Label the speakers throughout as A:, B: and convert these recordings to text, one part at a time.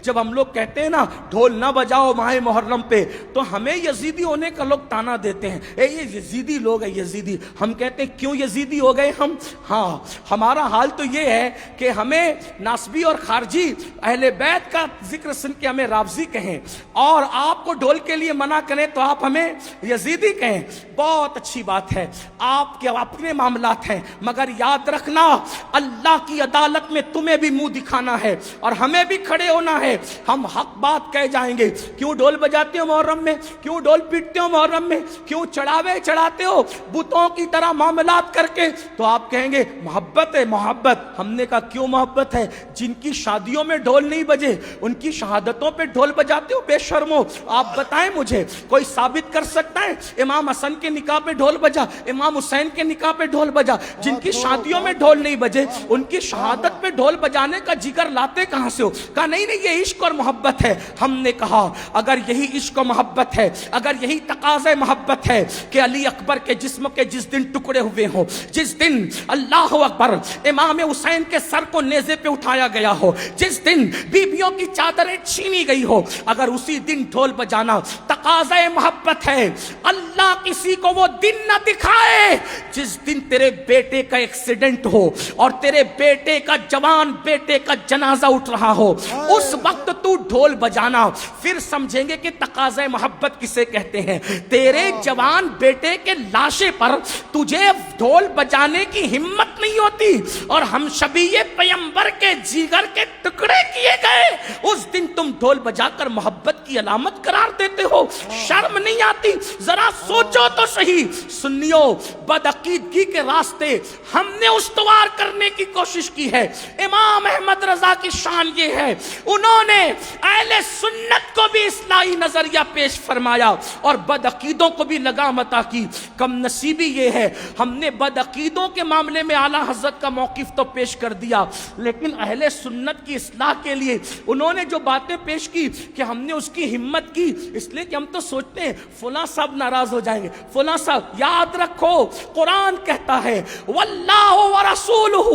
A: جب ہم لوگ کہتے ہیں نا ڈھول نہ بجاؤ ماہ محرم پہ، تو ہمیں یزیدی ہونے کا لوگ تانا دیتے ہیں، اے یہ یزیدی لوگ ہیں یزیدی. ہم کہتے ہیں کیوں یزیدی ہو گئے ہم؟ ہاں ہمارا حال تو یہ ہے کہ ہمیں ناسبی اور خارجی اہل بیت کا ذکر سن کے ہمیں رافضی کہیں، اور آپ کو ڈھول کے لیے منع کریں تو آپ ہمیں یزیدی کہیں. بہت اچھی بات ہے، آپ کے اپنے معاملات ہیں، مگر یاد رکھنا اللہ کی عدالت میں تمہیں بھی منہ دکھانا ہے اور ہمیں بھی کھڑے ہونا ہے. ہم حق بات کہہ جائیں گے. کیوں ڈھول بجاتے ہو محرم میں؟ کیوں ڈھول پیٹتے ہو محرم میں؟ کیوں چڑھاوے چڑھاتے ہو بتوں کی طرح معاملات کر کے؟ تو آپ کہیں گے محبت ہے محبت. ہم نے کہا کیوں محبت ہے؟ جن کی شادیوں میں ڈھول نہیں بجے ان کی شہادتوں پہ ڈھول بجاتے ہو بے شرمو. آپ بتائیں مجھے کوئی ثابت کر سکتا ہے امام حسن کے نکاح پہ ڈھول بجا، امام حسین کے نکاح پہ ڈھول بجا؟ جن کی شادیوں میں ڈھول نہیں بجے ان کی شہادت پہ ڈھول بجانے کا جگر لاتے کہاں سے ہو؟ کہا نہیں نہیں یہ عشق اور محبت ہے. ہم نے کہا اگر یہی عشق و محبت ہے، اگر یہی تقاضۂ محبت ہے کہ علی اکبر کے جسم کے جس دن ٹکڑے ہوئے ہوں، جس دن اللہ اکبر امام حسین کے سر کو نیزے پہ اٹھایا گیا ہو، جس دن بیویوں کی چادریں چھینی گئی ہو، اگر اسی دن ڈھول بجانا تقاضۂ محبت ہے، اللہ کسی کو وہ دن نہ دکھائے جس دن تیرے بیٹے کا ایکسیڈنٹ ہو اور تیرے بیٹے کا جوان بیٹے کا جنازہ اٹھ رہا ہو، اس وقت تو ڈھول بجانا. پھر سمجھیں گے کہ تقاضۂ محبت کسے کہتے ہیں. تیرے جوان بیٹے کے لاشے پر تجھے ڈھول بجانے کی ہمت نہیں ہوتی اور ہم شبیہ پیمبر کے جگر کے ٹکڑے کیے گئے، اس دن تم ڈھول بجا کر محبت کی علامت قرار دیتے ہو. شرم نہیں آتی؟ ذرا سوچو تو صحیح. سنیو، بدعقیدگی کے راستے ہم نے استوار کرنے کی کوشش کی ہے. امام احمد رضا کی شان یہ ہے انہوں نے اہل سنت کو بھی اصلاحی نظریہ پیش فرمایا اور بدعقیدوں کو بھی لگام عطا کی. کم نصیبی یہ ہے ہم نے بدعقیدوں کے معاملے میں اعلیٰ حضرت کا موقف تو پیش کر دیا، لیکن اہل سنت کی اصلاح کے لیے انہوں نے جو باتیں پیش کی کہ ہم نے اس کی ہمت کی، اس لیے کہ ہم تو سوچتے ہیں فلاں صاحب ناراض ہو جائیں گے، فلاں صاحب. یاد رکھو قرآن کہتا ہے واللہ ورسولہ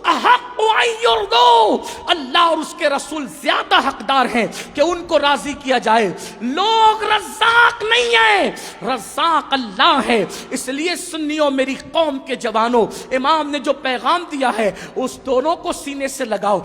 A: احق ان یرضوا، اللہ اور اس کے رسول زیادہ حقدار ہیں کہ ان کو راضی کیا جائے. لوگ رزاق نہیں ہیں، رزاق اللہ ہے. اس لیے سنیوں میری قوم کے جوانوں، امام نے جو پیغام دیا ہے اس دونوں کو سینے سے لگاؤ.